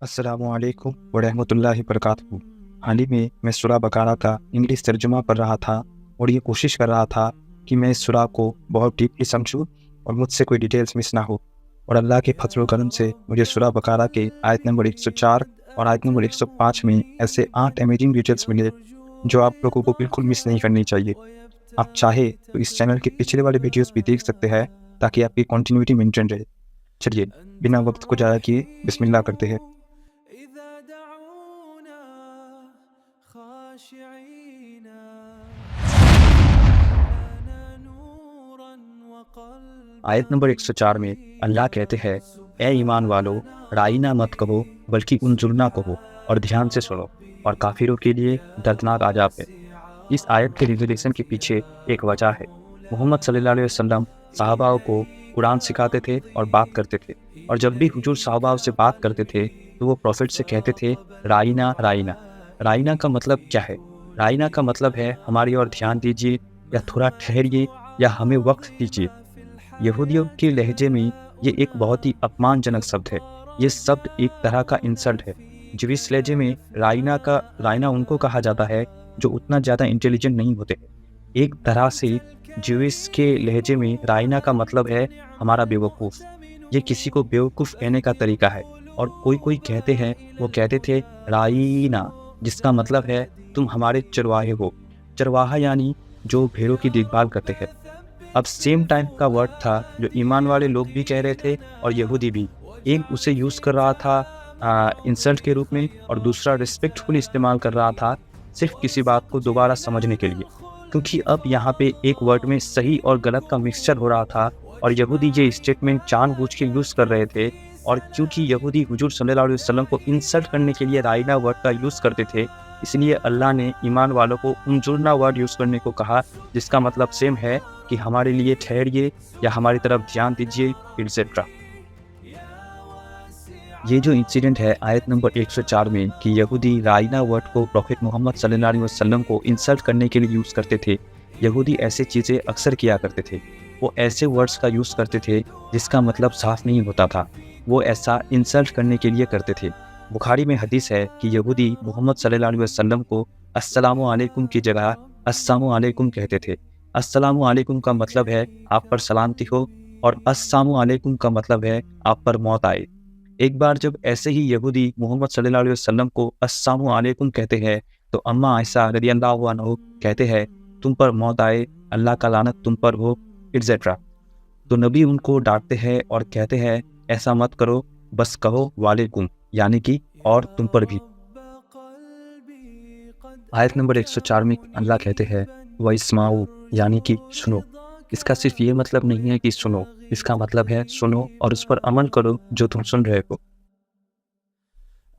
अस्सलामु अलैकुम वरहमतुल्लाहि वबरकातुहू। हाल ही में मैं सूरा बकरा का इंग्लिश तर्जुमा पढ़ रहा था और ये कोशिश कर रहा था कि मैं इस सूरा को बहुत डीपली समझूं और मुझसे कोई डिटेल्स मिस ना हो। और अल्लाह के फजल व करम से मुझे सूरा बकरा के आयत नंबर 104 और आयत नंबर 105 में ऐसे 8 अमेजिंग डिटेल्स मिले जो आप लोगों को बिल्कुल मिस नहीं करनी चाहिए। आप चाहे तो इस चैनल के पिछले वाले वीडियोस भी देख सकते हैं ताकि आपकी कंटिन्यूटी मेंटेन रहे। चलिए बिना वक्त को ज़ाया किए बिस्मिल्लाह करते हैं। आयत नंबर 104 में अल्लाह कहते हैं, ए ईमान वालो, राइना मत कहो बल्कि उनजुरना कहो और ध्यान से सुनो, और काफिरों के लिए दर्दनाक आजाब है। इस आयत के रिजोल्यूशन के पीछे एक वजह है। मोहम्मद सल्लल्लाहु अलैहि वसल्लम सहाबाओं को कुरान सिखाते थे और बात करते थे, और जब भी हुजूर सहाबाओं से बात करते थे तो वो प्रॉफिट से कहते थे राइना राइना। राइना का मतलब क्या है? राइना का मतलब है हमारी ओर ध्यान दीजिए, या थोड़ा ठहरिए, या हमें वक्त दीजिए। यहूदियों के लहजे में ये एक बहुत ही अपमानजनक शब्द है। ये शब्द एक तरह का इंसल्ट है। ज्यूइश लहजे में राइना उनको कहा जाता है जो उतना ज़्यादा इंटेलिजेंट नहीं होते। एक तरह से ज्यूइश के लहजे में राइना का मतलब है हमारा बेवकूफ़। ये किसी को बेवकूफ़ कहने का तरीका है। और कोई कहते हैं, वो कहते थे राइना, जिसका मतलब है तुम हमारे चरवाहे हो। चरवाहा यानी जो भेड़ों की देखभाल करते हैं। अब सेम टाइम का वर्ड था जो ईमान वाले लोग भी कह रहे थे और यहूदी भी। एक उसे यूज़ कर रहा था इंसल्ट के रूप में, और दूसरा रिस्पेक्टफुल इस्तेमाल कर रहा था सिर्फ किसी बात को दोबारा समझने के लिए। क्योंकि अब यहाँ पे एक वर्ड में सही और गलत का मिक्सचर हो रहा था, और यहूदी ये स्टेटमेंट जानबूझ के यूज़ कर रहे थे। और क्योंकि यहूदी हुजूर सल्लल्लाहु अलैहि वसल्लम को इंसल्ट करने के लिए राइना वर्ड का यूज़ करते थे, इसलिए अल्लाह ने ईमान वालों को उनजुरना वर्ड यूज़ करने को कहा, जिसका मतलब सेम है कि हमारे लिए ठहरिए या हमारी तरफ ध्यान दीजिए, एटसेट्रा। ये जो इंसिडेंट है आयत नंबर 104 में कि यहूदी राइना वर्ड को प्रॉफिट मोहम्मद सल्लल्लाहु अलैहि वसल्लम को इंसल्ट करने के लिए यूज़ करते थे। यहूदी ऐसे चीज़ें अक्सर किया करते थे। वो ऐसे वर्ड्स का यूज़ करते थे जिसका मतलब साफ नहीं होता था। वो ऐसा इंसल्ट करने के लिए करते थे। बुखारी में हदीस है कि यहूदी मोहम्मद सल्लल्लाहु अलैहि वसल्लम को अस्सलामु अलैकुम की जगह अस्सलामु अलैकुम कहते थे। अस्सलामु अलैकुम का मतलब है आप पर सलामती हो, और अस्सलामु अलैकुम का मतलब है आप पर मौत आए। एक बार जब ऐसे ही यहूदी मोहम्मद सल्लल्लाहु अलैहि वसल्लम को अस्सलामु अलैकुम कहते हैं तो अम्मा आयशा रज़ियल्लाहु अन्हा कहते हैं, तुम पर मौत आए, अल्लाह का लानत तुम पर हो, एटसेट्रा। तो नबी उनको डांटते हैं और कहते हैं, ऐसा मत करो, बस कहो वालेकुम, यानी कि और तुम पर भी। आयत नंबर 104 में अल्लाह कहते हैं वइस्माऊ, यानी कि सुनो। इसका सिर्फ ये मतलब नहीं है कि सुनो, इसका मतलब है सुनो और उस पर अमल करो जो तुम सुन रहे हो।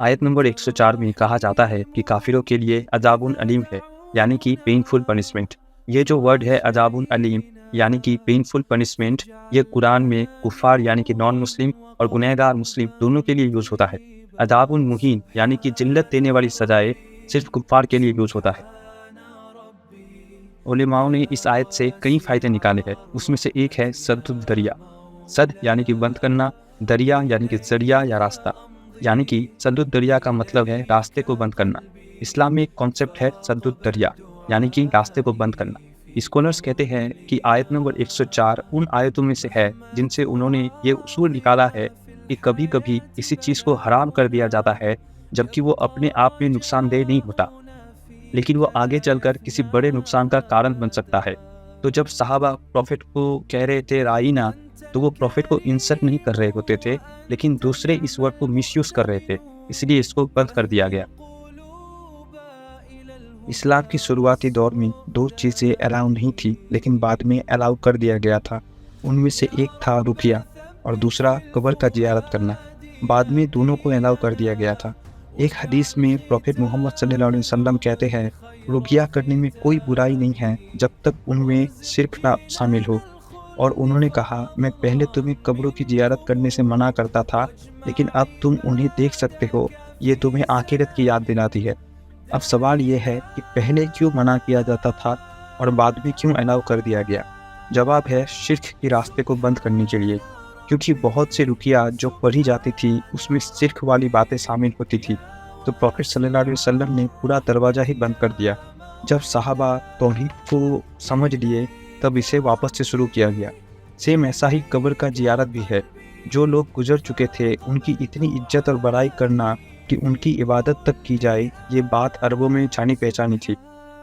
आयत नंबर 104 में कहा जाता है कि काफिरों के लिए अजाबुन अलीम है, यानी कि पेनफुल पनिशमेंट। ये जो वर्ड है अजाबुन अलीम यानी कि पेनफुल पनिशमेंट, ये कुरान में कुफार यानी कि नॉन मुस्लिम और गुनहगार मुस्लिम दोनों के लिए यूज़ होता है। अजाबुन मुहीन यानी कि जिल्लत देने वाली सजाएं सिर्फ कुफार के लिए यूज़ होता है। उलेमाओं ने इस आयत से कई फ़ायदे निकाले हैं। उसमें से एक है सद्दुद दरिया। सद यानी कि बंद करना, दरिया यानी कि जरिया या रास्ता। यानी कि सद्दुद दरिया का मतलब है रास्ते को बंद करना। इस्लाम में एक कॉन्सेप्ट है सद्दुद दरिया, यानी कि रास्ते को बंद करना। स्कॉलर्स कहते हैं कि आयत नंबर 104 उन आयतों में से है जिनसे उन्होंने ये उसूल निकाला है कि कभी कभी किसी चीज़ को हराम कर दिया जाता है जबकि वो अपने आप में नुकसानदेह नहीं होता, लेकिन वो आगे चलकर किसी बड़े नुकसान का कारण बन सकता है। तो जब सहाबा प्रॉफिट को कह रहे थे राइना, तो वो प्रॉफिट को इंसल्ट नहीं कर रहे होते थे, लेकिन दूसरे इस वर्ड को मिसयूज़ कर रहे थे, इसलिए इसको बंद कर दिया गया। इस्लाम की शुरुआती दौर में दो चीज़ें अलाउ नहीं थी, लेकिन बाद में अलाउ कर दिया गया था। उनमें से एक था रुकिया और दूसरा कब्र का जियारत करना। बाद में दोनों को अलाउ कर दिया गया था। एक हदीस में प्रॉफिट मोहम्मद सल्लल्लाहु अलैहि वसल्लम कहते हैं, रुकिया करने में कोई बुराई नहीं है जब तक उनमें शिर्क ना शामिल हो। और उन्होंने कहा, मैं पहले तुम्हें कब्रों की जियारत करने से मना करता था, लेकिन अब तुम उन्हें देख सकते हो, ये तुम्हें आखिरत की याद दिलाती है। अब सवाल ये है कि पहले क्यों मना किया जाता था और बाद में क्यों अलाउ कर दिया गया? जवाब है शिर्क के रास्ते को बंद करने के लिए। کیونکہ بہت سے رقیہ جو پڑھی جاتی تھی اس میں شرک والی باتیں شامل ہوتی تھی، تو پروفیٹ صلی اللہ علیہ وسلم نے پورا دروازہ ہی بند کر دیا۔ جب صحابہ توحید کو سمجھ لیے تب اسے واپس سے شروع کیا گیا۔ سیم ایسا ہی قبر کا زیارت بھی ہے۔ جو لوگ گزر چکے تھے ان کی اتنی عزت اور بڑائی کرنا کہ ان کی عبادت تک کی جائے، یہ بات عربوں میں جانی پہچانی تھی۔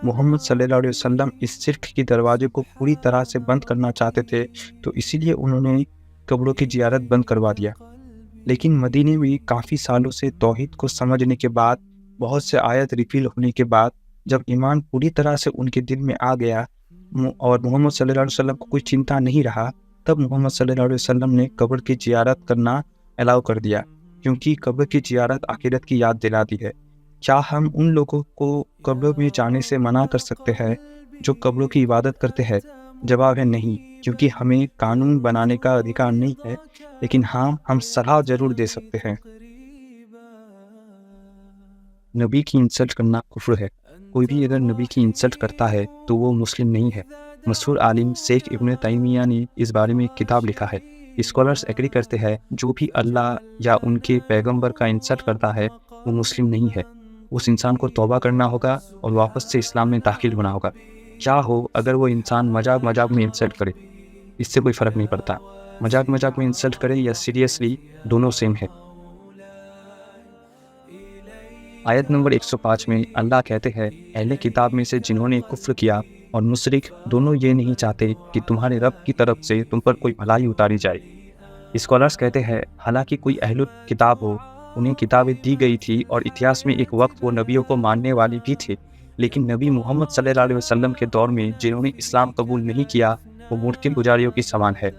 محمد صلی اللہ علیہ وسلم اس شرک کے دروازے کو پوری طرح سے بند کرنا چاہتے تھے، تو اسی لیے انہوں نے قبروں کی زیارت بند کروا دیا۔ لیکن مدینے میں کافی سالوں سے توحید کو سمجھنے کے بعد، بہت سے آیت ریفیل ہونے کے بعد، جب ایمان پوری طرح سے ان کے دل میں آ گیا اور محمد صلی اللہ علیہ وسلم کو کوئی چنتا نہیں رہا، تب محمد صلی اللہ علیہ وسلم نے قبر کی زیارت کرنا الاؤ کر دیا، کیونکہ قبر کی زیارت آخرت کی یاد دلاتی ہے۔ کیا ہم ان لوگوں کو قبروں میں جانے سے منع کر سکتے ہیں جو قبروں کی عبادت کرتے ہیں؟ جواب ہے نہیں، کیونکہ ہمیں قانون بنانے کا ادھیکار نہیں ہے، لیکن ہاں ہم صلاح ضرور دے سکتے ہیں۔ نبی کی انسلٹ کرنا کفر ہے۔ کوئی بھی اگر نبی کی انسلٹ کرتا ہے تو وہ مسلم نہیں ہے۔ مشہور عالم شیخ ابن تیمیہ نے اس بارے میں ایک کتاب لکھا ہے۔ اسکالرز ایگری کرتے ہیں جو بھی اللہ یا ان کے پیغمبر کا انسلٹ کرتا ہے وہ مسلم نہیں ہے۔ اس انسان کو توبہ کرنا ہوگا اور واپس سے اسلام میں داخل ہونا ہوگا۔ کیا ہو اگر وہ انسان مذاق میں انسلٹ کرے، اس سے کوئی فرق نہیں پڑتا۔ مذاق میں انسلٹ کرے یا سیریسلی، دونوں سیم ہے۔ آیت نمبر 105 میں اللہ کہتے ہیں، اہل کتاب میں سے جنہوں نے کفر کیا اور مشرک دونوں یہ نہیں چاہتے کہ تمہارے رب کی طرف سے تم پر کوئی بھلائی اتاری جائے۔ اسکالرز کہتے ہیں حالانکہ کوئی اہل کتاب ہو، انہیں کتابیں دی گئی تھی اور اتہاس میں ایک وقت وہ نبیوں کو ماننے والے بھی تھے، لیکن نبی محمد صلی اللہ علیہ وسلم کے دور میں جنہوں نے اسلام قبول نہیں کیا وہ مورتی پجاریوں کی سمان ہے۔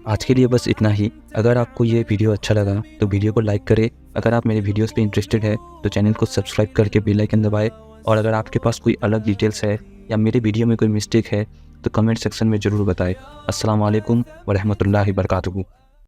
آج کے لیے بس اتنا ہی۔ اگر آپ کو یہ ویڈیو اچھا لگا تو ویڈیو کو لائک کریں۔ اگر آپ میرے ویڈیوز پہ انٹرسٹڈ ہے تو چینل کو سبسکرائب کر کے بیل آئکن دبائیں، اور اگر آپ کے پاس کوئی الگ ڈیٹیلز ہے یا میرے ویڈیو میں کوئی مسٹیک ہے تو کمنٹ سیکشن میں ضرور بتائیں۔ السلام علیکم ورحمۃ اللہ وبرکاتہ۔